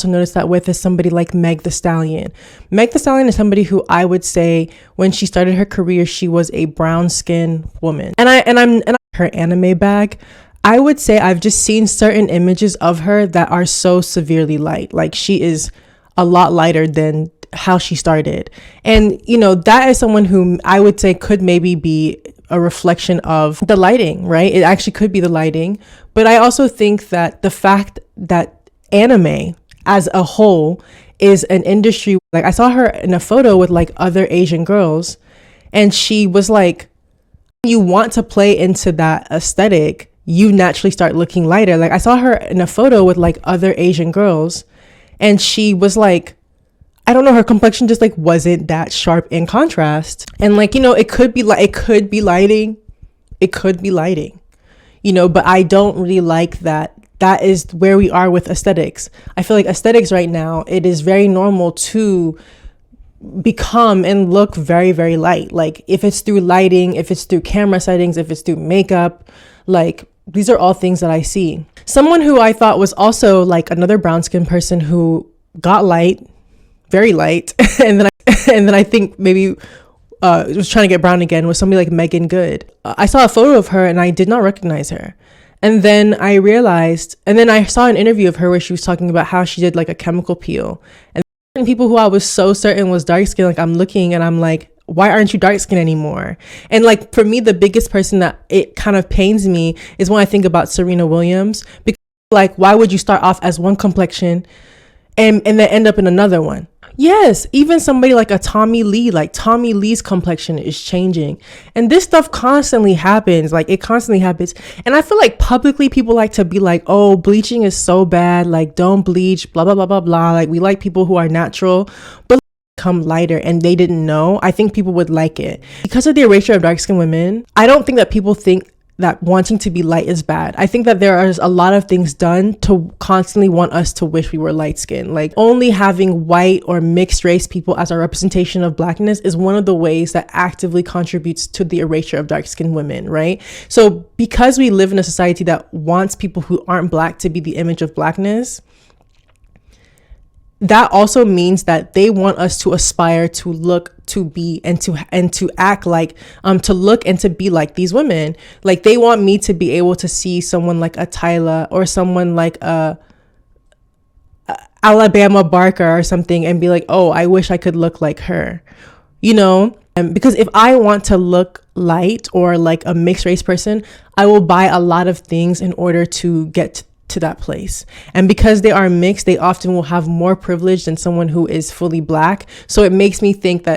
also noticed that with is somebody like Meg The Stallion. Meg The Stallion is somebody who I would say when she started her career, she was a brown skinned woman. And her anime bag. I would say I've just seen certain images of her that are so severely light. Like she is a lot lighter than how she started. And, you know, that is someone who I would say could maybe be a reflection of the lighting, right? It actually could be the lighting. But I also think that the fact that anime as a whole is an industry, like I saw her in a photo with like other Asian girls, and she was like, you want to play into that aesthetic, you naturally start looking lighter. Like I saw her in a photo with like other Asian girls, and she was like, I don't know, her complexion just like wasn't that sharp in contrast. And like, you know, it could be lighting, you know, but I don't really like that. That is where we are with aesthetics. I feel like aesthetics right now, it is very normal to become and look very, very light. Like if it's through lighting, if it's through camera settings, if it's through makeup, like these are all things that I see. Someone who I thought was also like another brown skinned person who got light, very light, and then I think maybe was trying to get brown again, was somebody like Megan Good. I saw a photo of her and I did not recognize her. And then I realized, and then I saw an interview of her where she was talking about how she did like a chemical peel. And people who I was so certain was dark skin, like I'm looking and I'm like, why aren't you dark skin anymore? And like for me, the biggest person that it kind of pains me is when I think about Serena Williams, because like, why would you start off as one complexion and then end up in another one? Yes, even somebody like a Tommy Lee, like Tommy Lee's complexion is changing. And this stuff constantly happens. Like it constantly happens. And I feel like publicly people like to be like, oh, bleaching is so bad. Like don't bleach, blah, blah, blah, blah, blah. Like we like people who are natural, but become lighter and they didn't know. I think people would like it. Because of the erasure of dark skinned women, I don't think that people think that wanting to be light is bad. I think that there are a lot of things done to constantly want us to wish we were light skinned. Like only having white or mixed race people as our representation of blackness is one of the ways that actively contributes to the erasure of dark skinned women, right? So because we live in a society that wants people who aren't black to be the image of blackness, that also means that they want us to aspire to look, to be, and to act like, to look and to be like these women. Like they want me to be able to see someone like a Tyla or someone like a Alabama Barker or something and be like, oh, I wish I could look like her, you know? Because if I want to look light or like a mixed race person, I will buy a lot of things in order to get to that place. And because they are mixed, they often will have more privilege than someone who is fully black. So it makes me think that